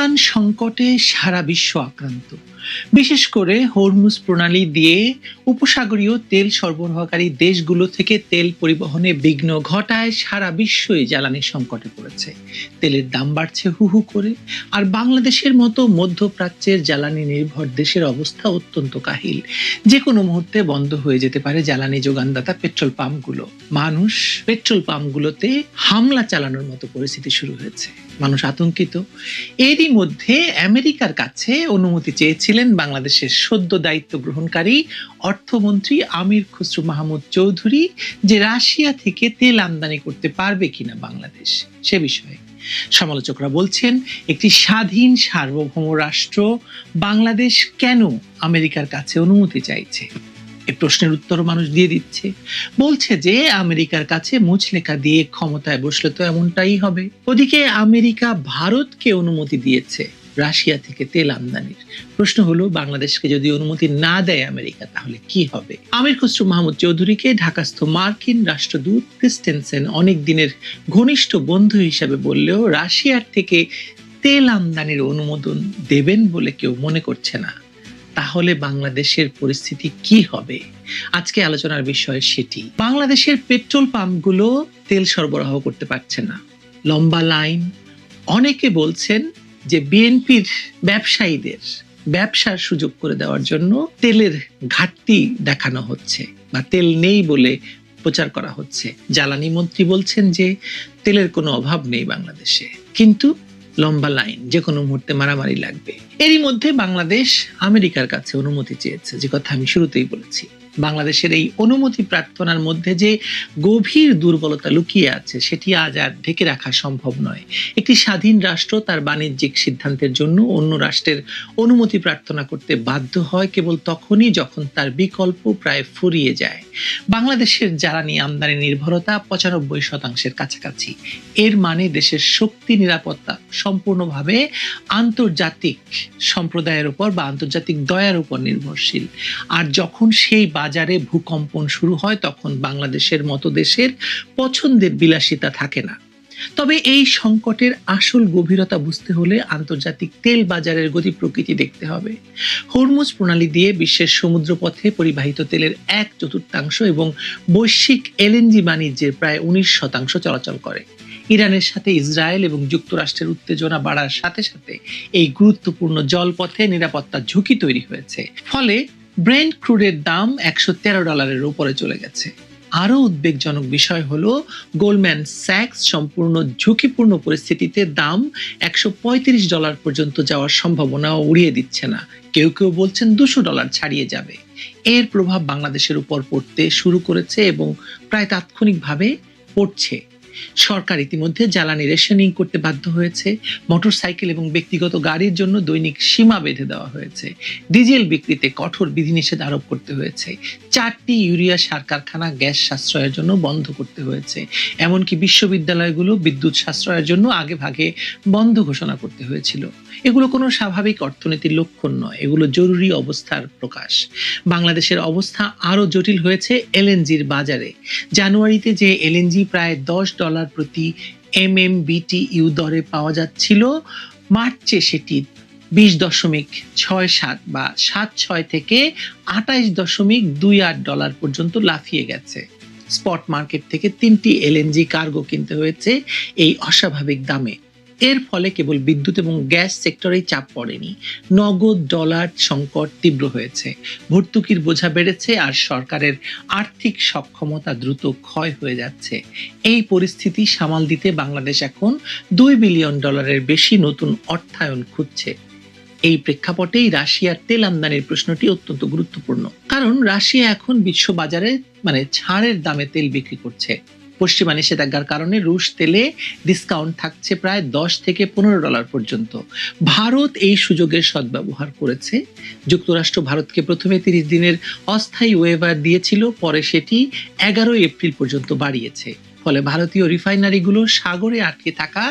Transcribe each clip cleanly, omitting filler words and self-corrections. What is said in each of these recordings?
তেলযান সংকটে সারা বিশ্ব আক্রান্ত। বিশেষ করে হরমুজ প্রণালী দিয়ে উপসাগরীয় তেল সরবরাহকারী দেশগুলো থেকে তেল পরিবহনে বিঘ্ন ঘটায় সারা বিশ্বই জ্বালানি সংকটে পড়েছে। তেলের দাম বাড়ছে হু হু করে, আর বাংলাদেশের মতো মধ্যপ্রাচ্যের জ্বালানি নির্ভর দেশের অবস্থা অত্যন্ত কাহিল। যে কোনো মুহূর্তে বন্ধ হয়ে যেতে পারে জ্বালানি যোগানদাতা পেট্রোল পাম্পগুলো। মানুষ পেট্রোল পাম্পগুলোতে হামলা চালানোর মতো পরিস্থিতি শুরু হয়েছে। মানুষ আতঙ্কিত। এরই মধ্যে আমেরিকার কাছে অনুমতি চেয়েছিলেন বাংলাদেশের সদ্য দায়িত্ব গ্রহণকারী অর্থমন্ত্রী আমির খসরু মাহমুদ চৌধুরী, যে রাশিয়া থেকে তেল আমদানি করতে পারবে কিনা বাংলাদেশ সে বিষয়ে। সমালোচকরা বলছেন, একটি স্বাধীন সার্বভৌম রাষ্ট্র বাংলাদেশ কেন আমেরিকার কাছে অনুমতি চাইছে? এই প্রশ্নের উত্তর মানুষ দিয়ে দিচ্ছে। বলছে যে আমেরিকার কাছে মুচলেখা দিয়ে ক্ষমতায় বসলে তো এমনটাই হবে। ওদিকে আমেরিকা ভারতকে অনুমতি দিয়েছে রাশিয়া থেকে তেল আমদানির। প্রশ্ন হলো, বাংলাদেশকে যদি অনুমতি না দেয় আমেরিকা, তাহলে কি হবে? আমির খসরু মাহমুদ চৌধুরীকে ঢাকাস্থ মার্কিন রাষ্ট্রদূত ক্রিস্টেনসেন অনেক দিনের ঘনিষ্ঠ বন্ধু হিসেবে বললেও রাশিয়ার থেকে তেল আমদানির অনুমোদন দেবেন বলে কেউ মনে করছে না। তাহলে বাংলাদেশের পরিস্থিতি কি হবে? আজকে আলোচনার বিষয় সেটি। বাংলাদেশের পেট্রোল পাম্পগুলো তেল সরবরাহ করতে পারছে না, লম্বা লাইন। অনেকে বলছেন যে বিএনপির ব্যবসায়ীদের ব্যবসার সুযোগ করে দেওয়ার জন্য তেলের ঘাটতি দেখানো হচ্ছে বা তেল নেই বলে প্রচার করা হচ্ছে। জ্বালানি মন্ত্রী বলছেন যে তেলের কোনো অভাব নেই বাংলাদেশে, কিন্তু লম্বা লাইন, যে কোনো মুহূর্তে মারামারি লাগবে। এরই মধ্যে বাংলাদেশ আমেরিকার কাছে অনুমতি চেয়েছে, যে কথা আমি শুরুতেই বলেছি। বাংলাদেশের এই অনুমতি প্রার্থনার মধ্যে যে গভীর দুর্বলতা লুকিয়ে আছে সেটি আজ আর ঢেকে রাখা সম্ভব নয়। একটি স্বাধীন রাষ্ট্র তার বাণিজ্যিক সিদ্ধান্তের জন্য অন্য রাষ্ট্রের অনুমতি প্রার্থনা করতে বাধ্য হয় কেবল তখনই যখন তার বিকল্প প্রায় ফুরিয়ে যায়। বাংলাদেশের জ্বালানি আমদানি নির্ভরতা 95% কাছাকাছি। এর মানে দেশের শক্তি নিরাপত্তা সম্পূর্ণভাবে আন্তর্জাতিক সম্প্রদায়ের উপর বা আন্তর্জাতিক দয়ার উপর নির্ভরশীল। আর যখন সেই বাজারে ভূকম্পন শুরু হয়, তখন বাংলাদেশের মতো দেশের পছন্দের বিলাসিতা থাকে না। তবে এই সংকটের আসল গভীরতা বুঝতে হলে আন্তর্জাতিক তেল বাজারের গতি প্রকৃতি দেখতে হবে। হরমুজ প্রণালী দিয়ে বিশ্বের সমুদ্রপথে পরিবাহিত তেলের 1/4 এবং বৈশ্বিক এলএনজি বাণিজ্যের প্রায় 19% চলাচল করে। ইরানের সাথে ইসরায়েল এবং যুক্তরাষ্ট্রের উত্তেজনা বাড়ার সাথে সাথে এই গুরুত্বপূর্ণ জলপথে নিরাপত্তা ঝুঁকি তৈরি হয়েছে। ফলে ব্রেন্ট ক্রুডের দাম $113 উপরে চলে গেছে। আরো উদ্বেগজনক বিষয় হলো, গোল্ডম্যান স্যাক্স সম্পূর্ণ ঝুঁকিপূর্ণ পরিস্থিতিতে দাম $135 পর্যন্ত যাওয়ার সম্ভাবনা উড়িয়ে দিচ্ছে না। কেউ কেউ বলছেন $200 ছাড়িয়ে যাবে। এর প্রভাব বাংলাদেশের উপর পড়তে শুরু করেছে এবং প্রায় তাৎক্ষণিকভাবে পড়ছে। সরকার ইতিমধ্যে জ্বালানি রেশনিং করতে বাধ্য হয়েছে। মোটরসাইকেল এবং ব্যক্তিগত গাড়ির জন্য দৈনিক সীমা বেঁধে দেওয়া হয়েছে। ডিজেল বিক্রিতে কঠোর বিধিনিষেধ আরোপ করতে হয়েছে। 4টি ইউরিয়া সার কারখানা গ্যাস সাশ্রয়ের জন্য বন্ধ করতে হয়েছে। এমনকি বিশ্ববিদ্যালয়গুলো বিদ্যুৎ সাশ্রয়ের জন্য আগে ভাগে বন্ধ ঘোষণা করতে হয়েছিল। এগুলো কোনো স্বাভাবিক অর্থনীতির লক্ষণ নয়, এগুলো জরুরি অবস্থার প্রকাশ। বাংলাদেশের অবস্থা আরো জটিল হয়েছে এলএনজির বাজারে। জানুয়ারিতে যে এলএনজি প্রায় $10 প্রতি MMBTU দরে পাওয়া যাচ্ছিল, মার্চে সেটি 20.67 বা 76 থেকে $28.28 পর্যন্ত লাফিয়ে গেছে। স্পট মার্কেট থেকে 3টি এলএনজি কার্গো কিনতে হয়েছে এই অস্বাভাবিক দামে। এর ফলে কেবল বিদ্যুৎ এবং গ্যাস সেক্টরেই চাপ পড়েনি, নগদ ডলার সংকট তীব্র হয়েছে, ভর্তুকির বোঝা বেড়েছে, আর সরকারের আর্থিক সক্ষমতা দ্রুত ক্ষয় হয়ে যাচ্ছে। এই পরিস্থিতি সামাল দিতে বাংলাদেশ এখন $2 বিলিয়ন বেশি নতুন অর্থায়ন খুঁজছে। এই প্রেক্ষাপটেই রাশিয়ার তেল আমদানির প্রশ্নটি অত্যন্ত গুরুত্বপূর্ণ, কারণ রাশিয়া এখন বিশ্ববাজারে ছাড়ের দামে তেল বিক্রি করছে। পশ্চিমা নিষেধাজ্ঞার কারণে রুশ তেলে ডিসকাউন্ট থাকছে প্রায় $10 থেকে $15 পর্যন্ত। ভারত এই সুযোগের সদ্ব্যবহার করেছে। যুক্তরাষ্ট্র ভারতকে প্রথমে 30 দিনের অস্থায়ী ওয়েভার দিয়েছিল, পরে সেটি 11 এপ্রিল পর্যন্ত বাড়িয়েছে। ফলে ভারতীয় রিফাইনারিগুলো সাগরে আটকে থাকা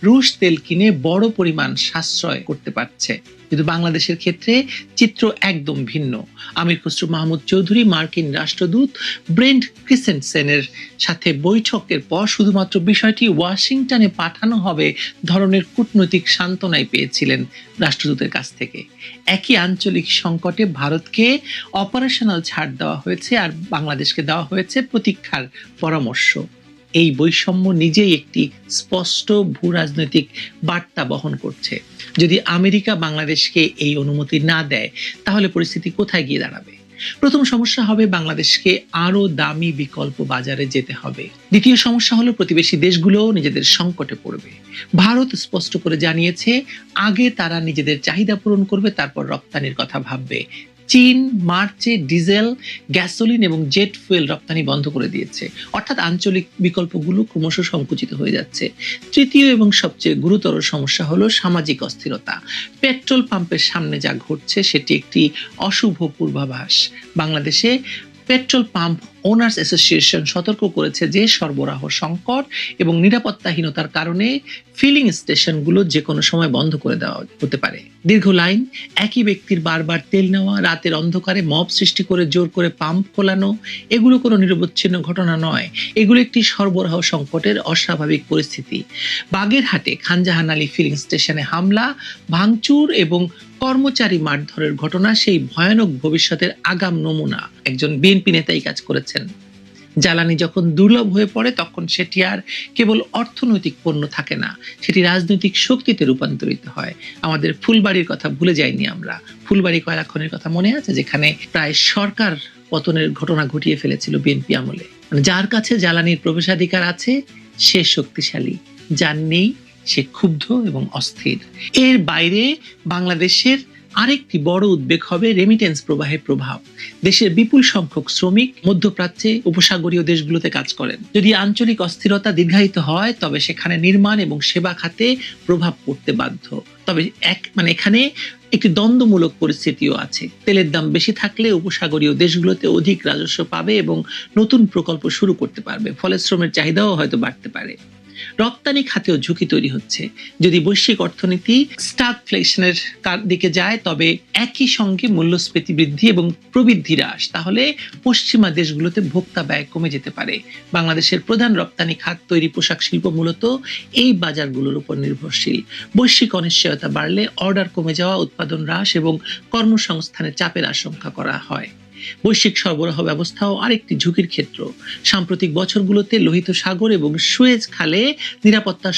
রুশ তেল কিনে বড় পরিমাণ সাশ্রয় করতে পারছে। কিন্তু বাংলাদেশের ক্ষেত্রে চিত্র একদম ভিন্ন। আমির খসরু মাহমুদ চৌধুরী মার্কিন রাষ্ট্রদূত ব্রেন্ট ক্রিসেনসেনের সাথে বৈঠকের পর শুধুমাত্র বিষয়টি ওয়াশিংটনে পাঠানো হবে ধরনের কূটনৈতিক সান্ত্বনাই পেয়েছিলেন রাষ্ট্রদূতের কাছ থেকে। একই আঞ্চলিক সংকটে ভারতকে অপারেশনাল ছাড় দেওয়া হয়েছে আর বাংলাদেশকে দেওয়া হয়েছে প্রতীক্ষার পরামর্শ। এই বৈষম্য নিজেই একটি স্পষ্ট ভূ রাজনৈতিক বার্তা বহন করছে। যদি আমেরিকা বাংলাদেশকে এই অনুমতি না দেয় তাহলে পরিস্থিতি কোথায় গিয়ে দাঁড়াবে? প্রথম সমস্যা হবে বাংলাদেশকে আরো দামি বিকল্প বাজারে যেতে হবে। দ্বিতীয় সমস্যা হলো প্রতিবেশী দেশগুলোও নিজেদের সংকটে পড়বে। ভারত স্পষ্ট করে জানিয়েছে আগে তারা নিজেদের চাহিদা পূরণ করবে, তারপর রপ্তানির কথা ভাববে। চীন মার্চে ডিজেল, গ্যাসোলিন এবং জেট ফুয়েল রপ্তানি বন্ধ করে দিয়েছে, অর্থাৎ আঞ্চলিক বিকল্পগুলো ক্রমশ সংকুচিত হয়ে যাচ্ছে। তৃতীয় এবং সবচেয়ে গুরুতর সমস্যা হলো সামাজিক অস্থিরতা। পেট্রোল পাম্পের সামনে যা ঘটছে সেটি একটি অশুভ পূর্বাভাস। বাংলাদেশে পেট্রোল পাম্প ওনার্স অ্যাসোসিয়েশন সতর্ক করেছে যে সরবরাহ সংকট এবং নিরাপত্তাহীনতার কারণে ফিলিং স্টেশনগুলো যে কোনো সময় বন্ধ করে দেওয়া হতে পারে। দীর্ঘ লাইন, একই ব্যক্তির বারবার তেল নেওয়া, রাতের অন্ধকারে মব সৃষ্টি করে জোর করে পাম্প খোলানো, এগুলো কোনো নিরবচ্ছিন্ন ঘটনা নয়, এগুলো একটি সরবরাহ সংকটের অস্বাভাবিক পরিস্থিতি। বাগেরহাটে খান জাহান আলী ফিলিং স্টেশনে হামলা, ভাঙচুর এবং কর্মচারী মারধরের ঘটনা সেই ভয়ানক ভবিষ্যতের আগাম নমুনা। একজন বিএনপি নেতাই কাজ করেছেন। জ্বালানি যখন দুর্লভ হয়ে পড়ে তখন সেটি আর কেবল অর্থনৈতিক পণ্য থাকে না, সেটি রাজনৈতিক শক্তিতে রূপান্তরিত হয়। আমাদের ফুলবাড়ির কথা ভুলে যাইনি আমরা। ফুলবাড়ি কয়লা খনির কথা মনে আছে, যেখানে প্রায় সরকার পতনের ঘটনা ঘটিয়ে ফেলেছিল বিএনপি আমলে। মানে যার কাছে জ্বালানির প্রবেশাধিকার আছে সে শক্তিশালী, যার নেই সে ক্ষুব্ধ এবং অস্থির। এর বাইরে বাংলাদেশের আরেকটি বড় উদ্বেগ হবে রেমিটেন্স প্রবাহের প্রভাব। দেশের বিপুল সংখ্যক শ্রমিক মধ্যপ্রাচ্যে উপসাগরীয় দেশগুলোতে কাজ করেন। যদি আঞ্চলিক অস্থিরতা দীর্ঘায়িত হয় তবে সেখানে নির্মাণ এবং সেবা খাতে প্রভাব পড়তে বাধ্য। তবে এখানে একটি দ্বন্দ্বমূলক পরিস্থিতিও আছে। তেলের দাম বেশি থাকলে উপসাগরীয় দেশগুলোতে অধিক রাজস্ব পাবে এবং নতুন প্রকল্প শুরু করতে পারবে, ফলে শ্রমের চাহিদাও হয়তো বাড়তে পারে। রপ্তানি খাতেও ঝুঁকি তৈরি হচ্ছে। যদি বৈশ্বিক অর্থনীতি স্ট্যাগফ্লেশনের দিকে যায় তবে একই সঙ্গে মূল্যস্ফীতি বৃদ্ধি এবং প্রবৃদ্ধি হ্রাস, তাহলে পশ্চিমা দেশগুলোতে ভোক্তা ব্যয় কমে যেতে পারে। বাংলাদেশের প্রধান রপ্তানি খাত তৈরি পোশাক শিল্প মূলত এই বাজারগুলোর উপর নির্ভরশীল। বৈশ্বিক অনিশ্চয়তা বাড়লে অর্ডার কমে যাওয়া, উৎপাদন হ্রাস এবং কর্মসংস্থানের চাপের আশঙ্কা করা হয়। বৈশ্বিক সরবরাহ ব্যবস্থাও আরেকটি ঝুঁকির ক্ষেত্র। সাম্প্রতিক বছরগুলোতে লোহিত সাগর এবং সুয়েজ খালে নিরাপত্তার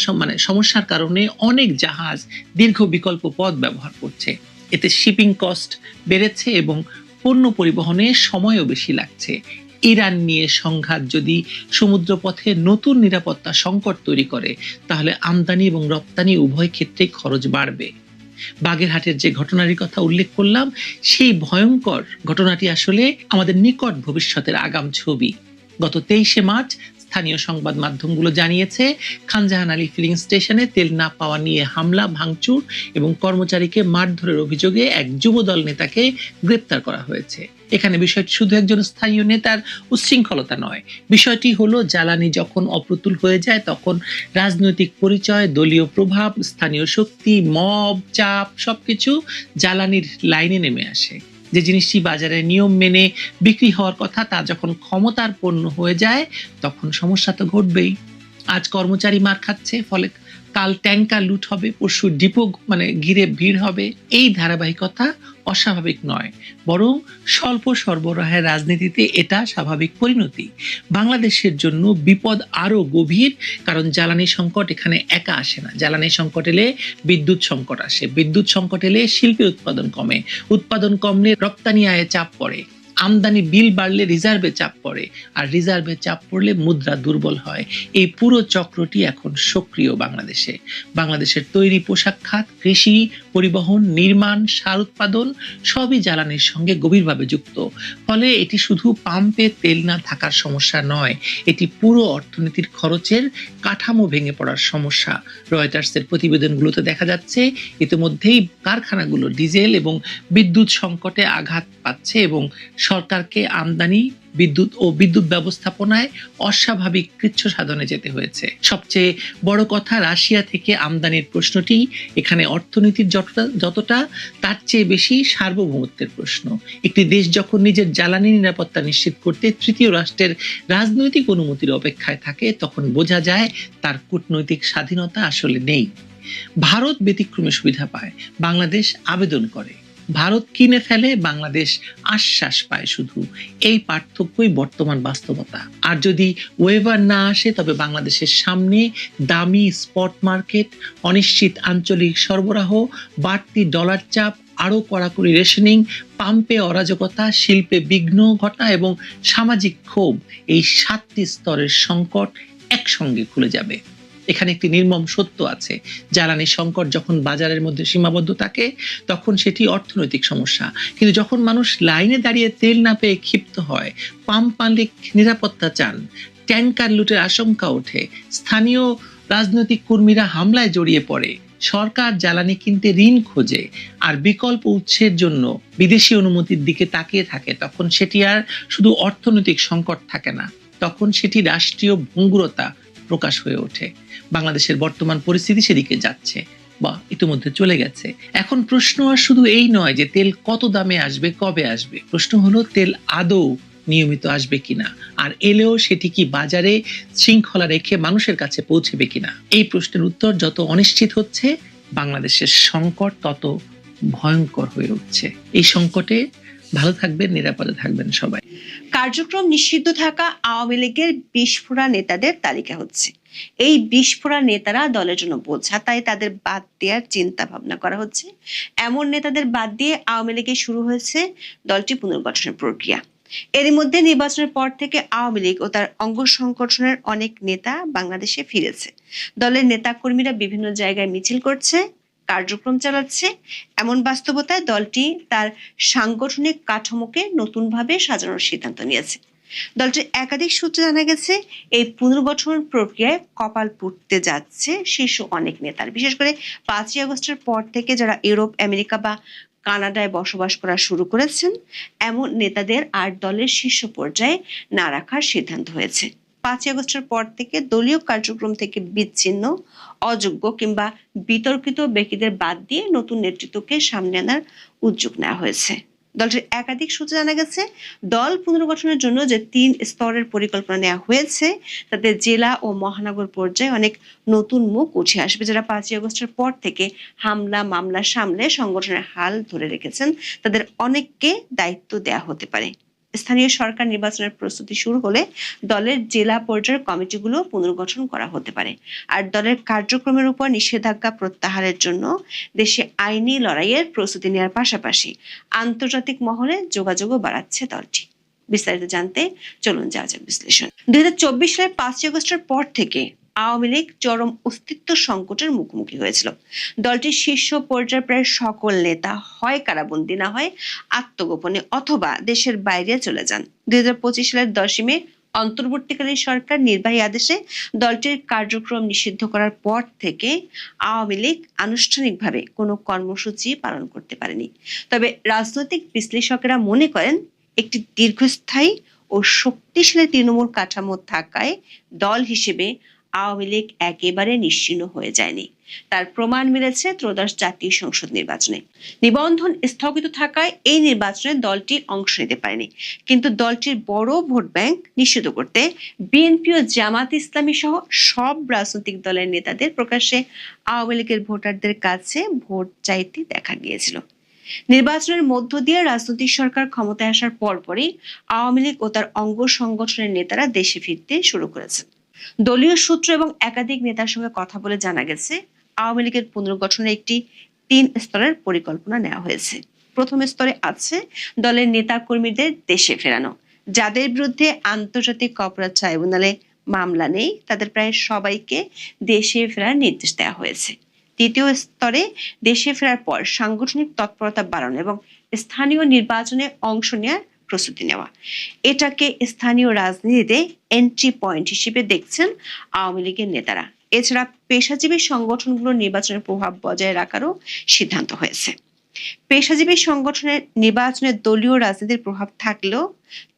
সমস্যার কারণে অনেক জাহাজ দীর্ঘ বিকল্প পথ ব্যবহার করছে। এতে শিপিং কস্ট বেড়েছে এবং পণ্য পরিবহনে সময়ও বেশি লাগছে। ইরান নিয়ে সংঘাত যদি সমুদ্রপথে নতুন নিরাপত্তা সংকট তৈরি করে তাহলে আমদানি এবং রপ্তানি উভয় ক্ষেত্রেই খরচ বাড়বে। বাগেরহাটের যে ঘটনার কথা উল্লেখ করলাম সেই ভয়ঙ্কর ঘটনাটি আসলে আমাদের নিকট ভবিষ্যতের আগাম ছবি। গত 23শে মার্চ স্থানীয় সংবাদ মাধ্যমগুলো জানিয়েছে খান জাহান আলী ফিলিং স্টেশনে তেল না পাওয়া নিয়ে হামলা, ভাঙচুর এবং কর্মচারীকে মারধরের অভিযোগে এক যুবদল নেতাকে গ্রেপ্তার করা হয়েছে। এখানে বিষয়টি শুধু একজন স্থানীয় নেতার উচ্ছৃঙ্খলতা নয়, বিষয়টি হলো জ্বালানি যখন অপ্রতুল হয়ে যায় তখন রাজনৈতিক পরিচয়, দলীয় প্রভাব, স্থানীয় শক্তি, মব, চাপ সবকিছু জ্বালানির লাইনে নেমে আসে। যে জিনিসটি বাজারে নিয়ম মেনে বিক্রি হওয়ার কথা তা যখন ক্ষমতার পণ্য হয়ে যায় তখন সমস্যা তো ঘটবেই। আজ কর্মচারী মার খাচ্ছে, ফলে কাল ট্যাঙ্কার লুট হবে, পরশু ডিপো ঘিরে ভিড় হবে। এই ধারাবাহিকতা অস্বাভাবিক নয়, বরং স্বল্প সরবরাহের রাজনীতিতে এটা স্বাভাবিক পরিণতি। বাংলাদেশের জন্য বিপদ আরো গভীর, কারণ জ্বালানি সংকট এখানে একা আসে না। জ্বালানি সংকট এলে বিদ্যুৎ সংকট আসে, বিদ্যুৎ সংকট এলে শিল্পের উৎপাদন কমে, উৎপাদন কমলে রপ্তানি আয়ে চাপ পড়ে, আমদানি বিল বাড়লে রিজার্ভে চাপ পড়ে, আর রিজার্ভে চাপ পড়লে মুদ্রা দুর্বল হয়। এই পুরো চক্রটি এখন সক্রিয় বাংলাদেশে। বাংলাদেশের তৈরি পোশাক খাত, কৃষি, পরিবহন, নির্মাণ, সার উৎপাদন সবই জ্বালানির সঙ্গে গভীরভাবে যুক্ত। ফলে এটি শুধু পাম্পে তেল না থাকার সমস্যা নয়, এটি পুরো অর্থনীতির খরচের কাঠামো ভেঙে পড়ার সমস্যা। রয়টার্সের প্রতিবেদনগুলোতে দেখা যাচ্ছে ইতিমধ্যেই কারখানাগুলো ডিজেল এবং বিদ্যুৎ সংকটে আঘাত পাচ্ছে এবং সরকারকে আমদানি, বিদ্যুৎ ও বিদ্যুৎ ব্যবস্থাপনায় অস্বাভাবিক কৃচ্ছ সাধনে যেতে হয়েছে। সবচেয়ে বড় কথা, রাশিয়া থেকে আমদানির প্রশ্নটি এখানে অর্থনীতির যতটা তার চেয়ে বেশি সার্বভৌমত্বের প্রশ্ন। একটি দেশ যখন নিজের জ্বালানি নিরাপত্তা নিশ্চিত করতে তৃতীয় রাষ্ট্রের রাজনৈতিক অনুমতির অপেক্ষায় থাকে, তখন বোঝা যায় তার কূটনৈতিক স্বাধীনতা আসলে নেই। ভারত ব্যতিক্রমী সুবিধা পায়, বাংলাদেশ আবেদন করে। ভারত কিনে ফেলে, বাংলাদেশ আশ্বাস পায়। শুধু এই পার্থক্যই বর্তমান বাস্তবতা। আর যদি ওয়েভার না আসে, তবে বাংলাদেশের সামনে দামি স্পট মার্কেট, অনিশ্চিত আঞ্চলিক সরবরাহ, বাড়তি ডলার চাপ, আরো কড়াকড়ি রেশনিং, পাম্পে অরাজকতা, শিল্পে বিঘ্ন ঘটা এবং সামাজিক ক্ষোভ, এই 7টি স্তরের সংকট একসঙ্গে খুলে যাবে। এখানে একটি নির্মম সত্য আছে, জ্বালানি সংকট যখন বাজারের মধ্যে সীমাবদ্ধ থাকে তখন সেটি অর্থনৈতিক সমস্যা। কিন্তু যখন মানুষ লাইনে দাঁড়িয়ে তেল না পেয়ে ক্ষিপ্ত হয়, পাম্প মালিক নিরাপত্তা চান, ট্যাঙ্কার লুটের আশঙ্কা ওঠে, স্থানীয় রাজনৈতিক কর্মীরা হামলায় জড়িয়ে পড়ে, সরকার জ্বালানি কিনতে ঋণ খোঁজে আর বিকল্প উৎসের জন্য বিদেশি অনুমতির দিকে তাকিয়ে থাকে, তখন সেটি আর শুধু অর্থনৈতিক সংকট থাকে না, তখন সেটি রাষ্ট্রীয় ভঙ্গুরতা প্রকাশ হয়ে ওঠে। বাংলাদেশের বর্তমান পরিস্থিতি সেদিকে যাচ্ছে বা ইতিমধ্যে চলে গেছে। এখন প্রশ্ন আর শুধু এই নয় যে তেল কত দামে আসবে, কবে আসবে। প্রশ্ন হলো তেল আদৌ নিয়মিত আসবে কিনা, আর এলেও সেটি কি বাজারে শৃঙ্খলা রেখে মানুষের কাছে পৌঁছবে কিনা। এই প্রশ্নের উত্তর যত অনিশ্চিত হচ্ছে, বাংলাদেশের সংকট তত ভয়ঙ্কর হয়ে উঠছে। এই সংকটে ভালো থাকবেন, নিরাপদে থাকবেন সবাই। কার্যক্রম নিষিদ্ধ থাকা আওয়ামী লীগের বিস্ফোরা নেতাদের তালিকা হচ্ছে। এই বিস্ফোরা নেতারা দলের জন্য বোঝা, তাই তাদের বাদ দেওয়ার চিন্তা ভাবনা করা হচ্ছে। এমন নেতাদের বাদ দিয়ে আওয়ামী লীগে শুরু হয়েছে দলটি পুনর্গঠনের প্রক্রিয়া। এরই মধ্যে নির্বাচনের পর থেকে আওয়ামী লীগ ও তার অঙ্গ সংগঠনের অনেক নেতা বাংলাদেশে ফিরেছে। দলের নেতা কর্মীরা বিভিন্ন জায়গায় মিছিল করছে, কার্যক্রম চালাচ্ছে। এমন বাস্তবতায় দলটি তার সাংগঠনিক কাঠামোকে নতুনভাবে সাজানোর সিদ্ধান্ত নিয়েছে। দলটির একাধিক সূত্রে জানা গেছে, এই পুনর্গঠন প্রক্রিয়ায় কপাল পুড়তে যাচ্ছে শীর্ষ অনেক নেতার। বিশেষ করে 5ই আগস্টের পর থেকে যারা ইউরোপ, আমেরিকা বা কানাডায় বসবাস করা শুরু করেছেন, এমন নেতাদের আর দলের শীর্ষ পর্যায়ে না রাখার সিদ্ধান্ত হয়েছে। 5ই আগস্টের পর থেকে দলীয় কার্যক্রম থেকে বিচ্ছিন্ন, অযোগ্য কিংবা বিতর্কিত ব্যক্তিদের বাদ দিয়ে নতুন নেতৃত্বকে সামনে আনার উদ্যোগ নেওয়া হয়েছে। দলটির একাধিক সূত্রে জানা গেছে, দল পুনর্গঠনের জন্য যে 3 স্তরের পরিকল্পনা নেওয়া হয়েছে, তাতে জেলা ও মহানগর পর্যায়ে অনেক নতুন মুখ উঠে আসবে, যারা 5ই আগস্টের পর থেকে হামলা মামলা সামলে সংগঠনের হাল ধরে রেখেছেন। তাদের অনেককে দায়িত্ব দেয়া হতে পারে। স্থানীয় সরকার নির্বাচনের প্রস্তুতি শুরু হলে দলের জেলা পর্যায়ের কমিটিগুলো পুনর্গঠন করা হতে পারে। আর দলের কার্যক্রমের উপর নিষেধাজ্ঞা প্রত্যাহারের জন্য দেশে আইনি লড়াইয়ের প্রস্তুতি নেওয়ার পাশাপাশি আন্তর্জাতিক মহলে যোগাযোগও বাড়াচ্ছে দলটি। বিস্তারিত জানতে চলুন যাওয়া যাক বিশ্লেষণ। 2024 সালের 5ই আগস্টের পর থেকে আওয়ামী লীগ চরম অস্তিত্ব সংকটের মুখোমুখি হয়েছিল। দলটির শীর্ষ পর্যায়ের প্রায় সকল নেতা হয় কারাবন্দী, না হয় আত্মগোপনে অথবা দেশের বাইরে চলে যান। 2025 সালের 10ই মে অন্তর্বর্তীকালীন সরকার নির্বাহী আদেশে দলটির কার্যক্রম নিষিদ্ধ করার পর থেকে আওয়ামী লীগ আনুষ্ঠানিকভাবে কোনো কর্মসূচি পালন করতে পারেনি। তবে রাজনৈতিক বিশ্লেষকেরা মনে করেন, একটি দীর্ঘস্থায়ী ও শক্তিশালী তৃণমূল কাঠামো থাকায় দল হিসেবে আওয়ামী লীগ একেবারে নিশ্চিহ্ন হয়ে যায়নি। তার প্রমাণ মিলেছে ত্রয়োদশ জাতীয় সংসদ নির্বাচনে। নিবন্ধন স্থগিত থাকায় এই নির্বাচনে দলটি অংশ নিতে পারেনি। কিন্তু দলটির বড় ভোট ব্যাংক নিশ্চিত করতে বিএনপি ও জামাত ইসলামী সহ সব রাজনৈতিক দলের নেতাদের প্রকাশ্যে আওয়ামী লীগের ভোটারদের কাছে ভোট চাইতে দেখা গিয়েছিল। নির্বাচনের মধ্য দিয়ে রাজনৈতিক সরকার ক্ষমতায় আসার পরপরই আওয়ামী লীগ ও তার অঙ্গ সংগঠনের নেতারা দেশে ফিরতে শুরু করেছে। দলীয় সূত্র এবং একাধিক নেতার সঙ্গে কথা বলে জানা গেছে, আওয়ামী লীগের পুনর্গঠনের একটি 3 স্তরের পরিকল্পনা নেওয়া হয়েছে। প্রথম স্তরে আছে দলের নেতা কর্মীদের দেশে ফেরানো। যাদের বিরুদ্ধে আন্তর্জাতিক অপরাধ ট্রাইব্যুনালে মামলা নেই, তাদের প্রায় সবাইকে দেশে ফেরার নির্দেশ দেওয়া হয়েছে। দ্বিতীয় স্তরে দেশে ফেরার পর সাংগঠনিক তৎপরতা বাড়ানো এবং স্থানীয় নির্বাচনে অংশ নেওয়ার প্রস্তুতি নেওয়া। এটাকে স্থানীয় রাজনীতিতে এন্ট্রি পয়েন্ট হিসেবে দেখছেন আওয়ামী লীগের নেতারা। এছাড়া পেশাজীবী সংগঠনগুলোর নির্বাচনের প্রভাব বজায় রাখারও সিদ্ধান্ত হয়েছে। পেশাজীবী সংগঠনের নির্বাচনে দলীয় রাজনীতির প্রভাব থাকলেও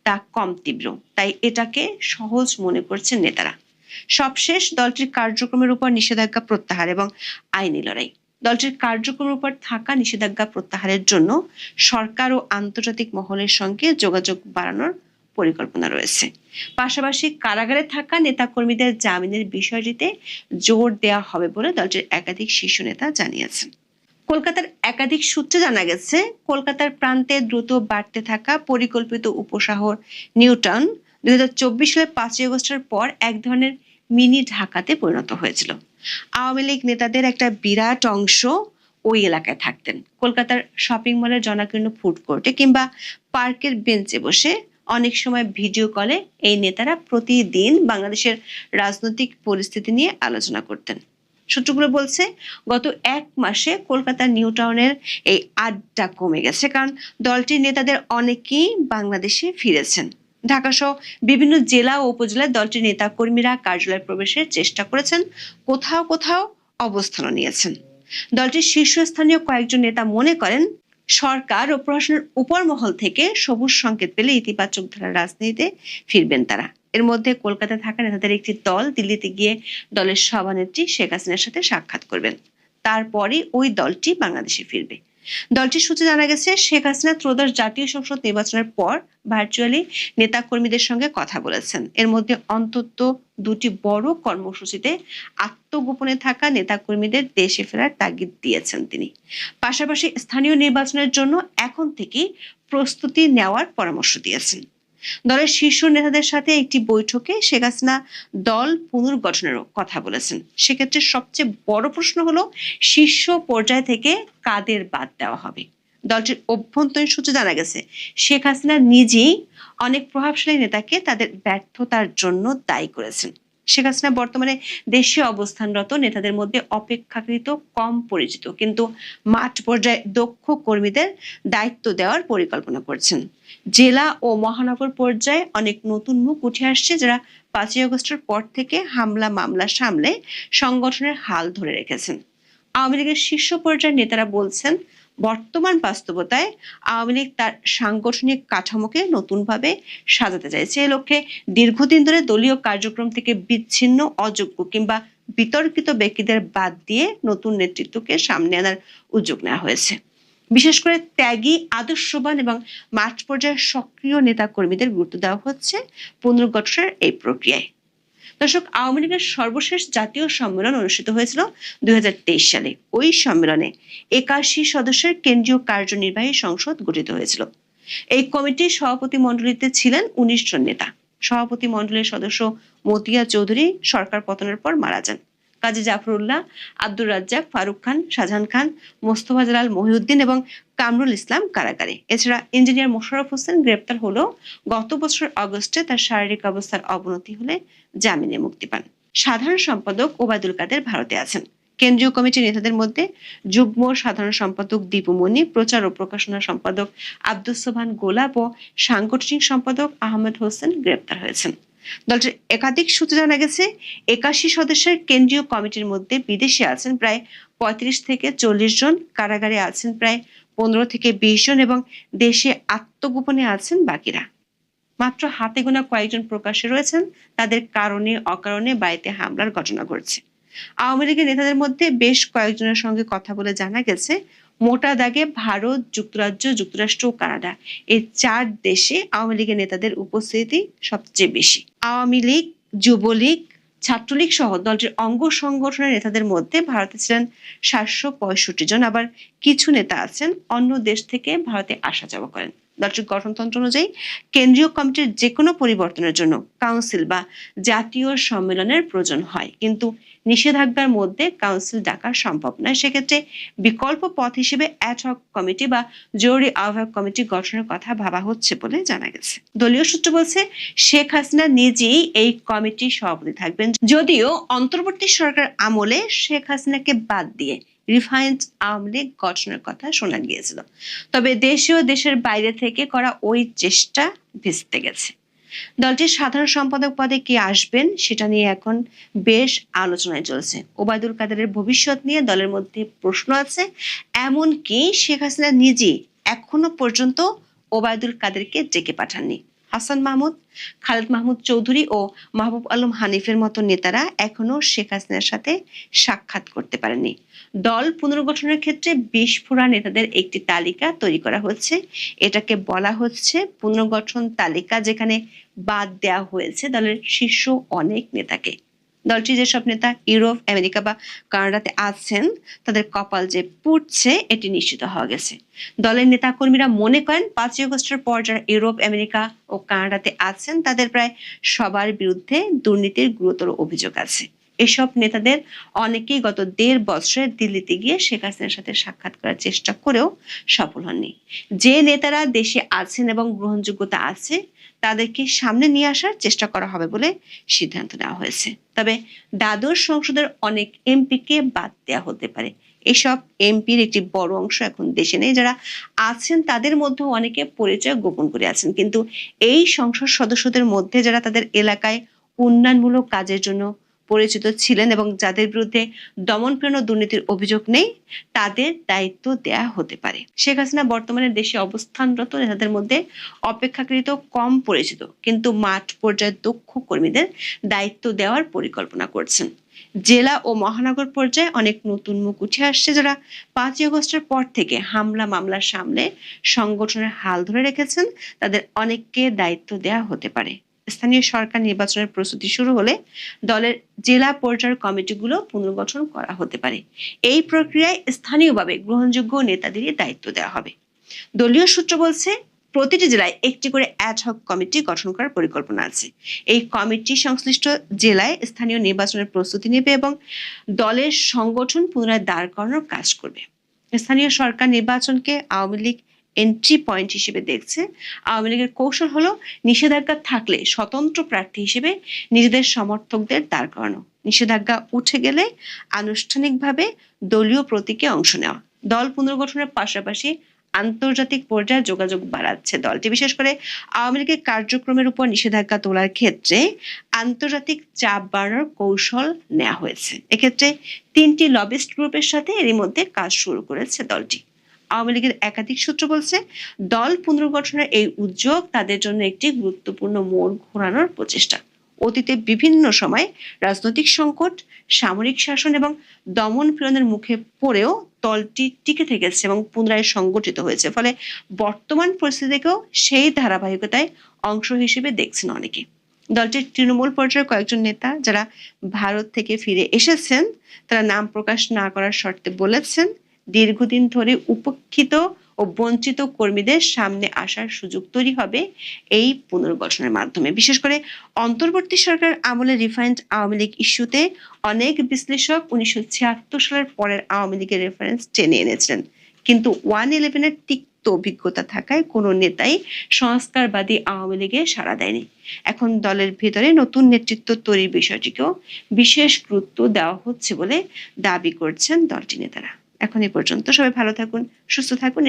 তা কম তীব্র, তাই এটাকে সহজ মনে করছেন নেতারা। সবশেষ দলটির কার্যক্রমের উপর নিষেধাজ্ঞা প্রত্যাহার এবং আইনি লড়াই। দলটির কার্যক্রমের উপর থাকা নিষেধাজ্ঞা প্রত্যাহারের জন্য সরকার ও আন্তর্জাতিক মহলের সঙ্গে যোগাযোগ বাড়ানোর পরিকল্পনা রয়েছে। পাশাপাশি কারাগারে থাকা নেতাকর্মীদের জামিনের বিষয়টিতে জোর দেওয়া হবে বলে দলটির একাধিক শীর্ষ নেতা জানিয়েছেন। কলকাতার একাধিক সূত্রে জানা গেছে, কলকাতার প্রান্তে দ্রুত বাড়তে থাকা পরিকল্পিত উপশহর নিউ টাউন 2024 সালের 5ই আগস্টের পর এক ধরনের মিনি ঢাকাতে পরিণত হয়েছিল। আওয়ামী লীগ নেতাদের একটা বিরাট অংশ ওই এলাকায় থাকতেন। কলকাতার শপিং মলের জনাকীর্ণ ফুড কোর্টে কিংবা পার্কের বেঞ্চে বসে অনেক সময় ভিডিও কলে এই নেতারা প্রতিদিন বাংলাদেশের রাজনৈতিক পরিস্থিতি নিয়ে আলোচনা করতেন। সূত্রগুলো বলছে, গত 1 মাসে কলকাতার নিউ টাউনের এই আড্ডা কমে গেছে, কারণ দলটির নেতাদের অনেকেই বাংলাদেশে ফিরেছেন। ঢাকা সহ বিভিন্ন জেলা ও উপজেলায় দলটির নেতা কর্মীরা কার্যালয়ে প্রবেশের চেষ্টা করেছেন, কোথাও কোথাও অবস্থানও নিয়েছেন। দলটির শীর্ষস্থানীয় কয়েকজন নেতা মনে করেন, সরকার ও প্রশাসনের উপর মহল থেকে সবুজ সংকেত পেলে ইতিবাচক ধারার রাজনীতিতে ফিরবেন তারা। এর মধ্যে কলকাতায় থাকা নেতাদের একটি দল দিল্লিতে গিয়ে দলের সভানেত্রী শেখ হাসিনার সাথে সাক্ষাৎ করবেন। তারপরই ওই দলটি বাংলাদেশে ফিরবে। দলটির সূত্রে জানা গেছে, শেখ হাসিনা ত্রয়োদশ জাতীয় সংসদ নির্বাচনের পর ভার্চুয়ালি নেতা কর্মীদের সঙ্গে কথা বলেছেন। এর মধ্যে অন্তত 2টি বড় কর্মসূচিতে আত্মগোপনে থাকা নেতা কর্মীদের দেশে ফেরার তাগিদ দিয়েছেন তিনি। পাশাপাশি স্থানীয় নির্বাচনের জন্য এখন থেকেই প্রস্তুতি নেওয়ার পরামর্শ দিয়েছেন। দলের শীর্ষ নেতাদের সাথে একটি বৈঠকে শেখ হাসিনা দল পুনর্গঠনেরও কথা বলেছেন। সেক্ষেত্রে সবচেয়ে বড় প্রশ্ন হলো, শীর্ষ পর্যায় থেকে কাদের বাদ দেওয়া হবে। দলটির অভ্যন্তরীণ সূত্রে জানা গেছে, শেখ হাসিনা নিজেই অনেক প্রভাবশালী নেতাকে তাদের ব্যর্থতার জন্য দায়ী করেছেন। শেখ হাসিনা বর্তমানে দেশে অবস্থানরত নেতাদের মধ্যে অপেক্ষাকৃত কম পরিচিত, কিন্তু মাঠ পর্যায়ে দক্ষ কর্মীদের দায়িত্ব দেওয়ার পরিকল্পনা করছেন। জেলা ও মহানগর পর্যায়ে অনেক নতুন মুখ উঠে আসছে, যারা 5ই আগস্টের পর থেকে হামলা মামলা সামলে সংগঠনের হাল ধরে রেখেছেন। আওয়ামী লীগের শীর্ষ পর্যায়ের নেতারা বলছেন, বর্তমান বাস্তবতায় আওয়ামী লীগ তার সাংগঠনিক কাঠামোকে নতুনভাবে সাজাতে চাইছে। এ লক্ষ্যে দীর্ঘদিন ধরে দলীয় কার্যক্রম থেকে বিচ্ছিন্ন, অযোগ্য কিংবা বিতর্কিত ব্যক্তিদের বাদ দিয়ে নতুন নেতৃত্বকে সামনে আনার উদ্যোগ নেওয়া হয়েছে। বিশেষ করে ত্যাগী, আদর্শবান এবং মাঠ পর্যায়ের সক্রিয় নেতা কর্মীদের গুরুত্ব দেওয়া হচ্ছে পুনর্গঠনের এই প্রক্রিয়ায়। দর্শক, আওয়ামী লীগের সর্বশেষ জাতীয় সম্মেলন অনুষ্ঠিত হয়েছিল 2023 সালে। ওই সম্মেলনে 81 সদস্যের কেন্দ্রীয় কার্যনির্বাহী সংসদ গঠিত হয়েছিল। এই কমিটির সভাপতি মণ্ডলীতে ছিলেন 19 জন নেতা। সভাপতি মণ্ডলীর সদস্য মতিয়া চৌধুরী সরকার পতনের পর মারা যান। কাজী জাফরুল্লাহ, আব্দুর রাজ্জাক, ফারুক খান, শাহজাহান খান, মোস্তফা জালাল মহিউদ্দিন এবং কামরুল ইসলাম কারাগারে। এছাড়া ইঞ্জিনিয়ার মোশাররফ হোসেন গ্রেপ্তার হলেও গত বছর আগস্টে তার শারীরিক অবস্থার অবনতি হলে জামিনে মুক্তি পান। সাধারণ সম্পাদক ওবায়দুল কাদের ভারতে আছেন। কেন্দ্রীয় কমিটির নেতাদের মধ্যে যুগ্ম সাধারণ সম্পাদক দীপু মনি, প্রচার ও প্রকাশনা সম্পাদক আব্দুস সোবহান গোলাপ ও সাংগঠনিক সম্পাদক আহমেদ হোসেন গ্রেপ্তার হয়েছেন। দলটির একাধিক সূত্রে জানা গেছে, 81 সদস্যের কেন্দ্রীয় কমিটির মধ্যে বিদেশে আছেন প্রায় 35 থেকে 40 জন, কারাগারে আছেন প্রায় 15 থেকে 20 জন এবং দেশে আত্মগোপনে আছেন বাকিরা। মাত্র হাতে গোনা কয়েকজন প্রকাশ্যে রয়েছেন, তাদের কারণে অকারণে বাড়িতে হামলার ঘটনা ঘটছে। আওয়ামী লীগের নেতাদের মধ্যে বেশ কয়েকজনের সঙ্গে কথা বলে জানা গেছে, মোটা দাগে ভারত, যুক্তরাজ্য, যুক্তরাষ্ট্র ও কানাডা, এই 4 দেশে আওয়ামী লীগের নেতাদের উপস্থিতি সবচেয়ে বেশি। আওয়ামী লীগ, যুবলীগ, ছাত্রলীগ সহ দলটির অঙ্গ সংগঠনের নেতাদের মধ্যে ভারতে ছিলেন 765 জন। আবার কিছু নেতা আছেন অন্য দেশ থেকে ভারতে আসা যাওয়া করেন। দলটির গঠনতন্ত্র অনুযায়ী কেন্দ্রীয় কমিটির যে কোনো পরিবর্তনের জন্য কাউন্সিল বা জাতীয় সম্মেলনের প্রয়োজন হয়, কিন্তু নিষেধাজ্ঞার মধ্যে কাউন্সিল ডাকা সম্ভব নয়। সেক্ষেত্রে বিকল্প পথ হিসেবে অ্যাডহক কমিটি বা জরুরি আহ্বায়ক কমিটি গঠনের কথা ভাবা হচ্ছে বলে জানা গেছে। দলীয় সূত্র বলছে, শেখ হাসিনা নিজেই এই কমিটির সভাপতি থাকবেন, যদিও অন্তর্বর্তী সরকার আমলে শেখ হাসিনাকে বাদ দিয়ে রিফাইন্ড আওয়ামী লীগ গঠনের কথা শোনা গিয়েছিল। তবে দেশে ও দেশের বাইরে থেকে করা ওই চেষ্টা ভেস্তে গেছে। দলটির সাধারণ সম্পাদক পদে কে আসবেন সেটা নিয়ে এখন বেশ আলোচনায় চলছে। ওবায়দুল কাদেরের ভবিষ্যৎ নিয়ে দলের মধ্যে প্রশ্ন আছে, এমনকি শেখ হাসিনা নিজে এখনো পর্যন্ত ওবায়দুল কাদেরকে ডেকে পাঠাননি। হাসান মাহমুদ, খালেদ মাহমুদ চৌধুরী ও মাহবুব আলম হানিফের মতো নেতারা এখনো শেখ হাসিনার সাথে সাক্ষাৎ করতে পারেননি। দল পুনর্গঠনের ক্ষেত্রে বিস্ফোরা নেতাদের একটি তালিকা তৈরি করা হচ্ছে। এটাকে বলা হচ্ছে পুনর্গঠন তালিকা, যেখানে বাদ দেওয়া হয়েছে দলের শীর্ষ অনেক নেতাকে। দলটির যেসব নেতা ইউরোপ, আমেরিকা বা কানাডাতে আছেন তাদের কপাল যে পুড়ছে এটি নিশ্চিত হওয়া গেছে। দলের নেতাকর্মীরা মনে করেন 5ই আগস্টের পর যারা ইউরোপ, আমেরিকা ও কানাডাতে আছেন তাদের প্রায় সবার বিরুদ্ধে দুর্নীতির গুরুতর অভিযোগ আছে। এসব নেতাদের অনেকেই গত 1.5 বছরে দিল্লিতে গিয়ে শেখ হাসিনার সাথে সাক্ষাৎ করার চেষ্টা করেও সফল হননি। যে নেতারা দেশে আছেন এবং গ্রহণযোগ্যতা আছে তাদেরকে সামনে নিয়ে আসার চেষ্টা করা হবে বলে সিদ্ধান্ত নেওয়া হয়েছে। তবে দ্বাদশ সংসদের অনেক এমপিকে বাদ দেওয়া হতে পারে। এসব এমপির একটি বড় অংশ এখন দেশে নেই। যারা আছেন তাদের মধ্যে অনেকে পরিচয় গোপন করে আছেন, কিন্তু এই সংসদ সদস্যদের মধ্যে যারা তাদের এলাকায় উন্নয়নমূলক কাজের জন্য পরিচিত ছিলেন এবং যাদের বিরুদ্ধে দমনপীড়ন ও দুর্নীতির অভিযোগ নেই তাদের দায়িত্ব দেয়া হতে পারে। শেখ হাসিনা বর্তমানে দেশে অবস্থানরত নেতাদের মধ্যে অপেক্ষাকৃত কম পরিচিত কিন্তু মাঠ পর্যায়ে দক্ষ কর্মীদের দায়িত্ব দেওয়ার পরিকল্পনা করছেন। জেলা ও মহানগর পর্যায়ে অনেক নতুন মুখ উঠে আসছে যারা 5ই আগস্টের পর থেকে হামলা মামলা সামলে সংগঠনের হাল ধরে রেখেছেন। তাদের অনেককে দায়িত্ব দেওয়া হতে পারে। স্থানীয় সরকার নির্বাচনের প্রস্তুতি শুরু হলে দলের জেলা পর্যায়ের কমিটিগুলো পুনর্গঠন করা হতে পারে। এই প্রক্রিয়ায় স্থানীয়ভাবে গ্রহণযোগ্য নেতাদেরই দায়িত্ব দেওয়া হবে। দলীয় সূত্র বলছে প্রতিটি জেলায় একটি করে অ্যাডহক কমিটি গঠন করার পরিকল্পনা আছে। এই কমিটি সংশ্লিষ্ট জেলায় স্থানীয় নির্বাচনের প্রস্তুতি নেবে এবং দলের সংগঠন পুনরায় দাঁড় করানোর কাজ করবে। স্থানীয় সরকার নির্বাচনকে আওয়ামী লীগ এন্ট্রি পয়েন্ট হিসেবে দেখছে। আওয়ামী লীগের কৌশল হলো নিষেধাজ্ঞা থাকলে স্বতন্ত্র প্রার্থী হিসেবে নিজেদের সমর্থকদের দাঁড় করানো, নিষেধাজ্ঞা উঠে গেলে আনুষ্ঠানিকভাবে দলীয় প্রতীকে অংশ নেওয়া। দল পুনর্গঠনের পাশাপাশি আন্তর্জাতিক পর্যায়ে যোগাযোগ বাড়াচ্ছে দলটি। বিশেষ করে আওয়ামী লীগের কার্যক্রমের উপর নিষেধাজ্ঞা তোলার ক্ষেত্রে আন্তর্জাতিক চাপ বাড়ানোর কৌশল নেওয়া হয়েছে। এক্ষেত্রে 3টি লবিস্ট গ্রুপের সাথে এরই মধ্যে কাজ শুরু করেছে দলটি। আওয়ামী লীগের একাধিক সূত্র বলছে দল পুনর্গঠনের এই উদ্যোগ তাদের জন্য একটি গুরুত্বপূর্ণ মোড় ঘোরানোর প্রচেষ্টা। অতীতে বিভিন্ন সময় রাজনৈতিক সংকট, সামরিক শাসন এবং দমন পীড়নের মুখে পড়েও দলটি টিকে থেকেছে এবং পুনরায় সংগঠিত হয়েছে। ফলে বর্তমান পরিস্থিতিকেও সেই ধারাবাহিকতায় অংশ হিসেবে দেখছেন অনেকে। দলটির তৃণমূল পর্যায়ের কয়েকজন নেতা যারা ভারত থেকে ফিরে এসেছেন তারা নাম প্রকাশ না করার শর্তে বলেছেন দীর্ঘদিন ধরে উপেক্ষিত ও বঞ্চিত কর্মীদের সামনে আসার সুযোগ তৈরি হবে এই পুনর্গঠনের মাধ্যমে। বিশেষ করে অন্তর্বর্তী সরকার আমলে রিফাইন্ড আওয়ামী লীগ ইস্যুতে অনেক বিশ্লেষক 1976 সালের পরের আওয়ামী লীগের রেফারেন্স টেনে এনেছিলেন, কিন্তু 1/11-এর তিক্ত অভিজ্ঞতা থাকায় কোনো নেতাই সংস্কারবাদী আওয়ামী লীগে সাড়া দেয়নি। এখন দলের ভেতরে নতুন নেতৃত্ব তৈরির বিষয়টিকেও বিশেষ গুরুত্ব দেওয়া হচ্ছে বলে দাবি করছেন দলটির নেতারা। এখন এ পর্যন্ত। সবাই ভালো থাকুন, সুস্থ থাকুন।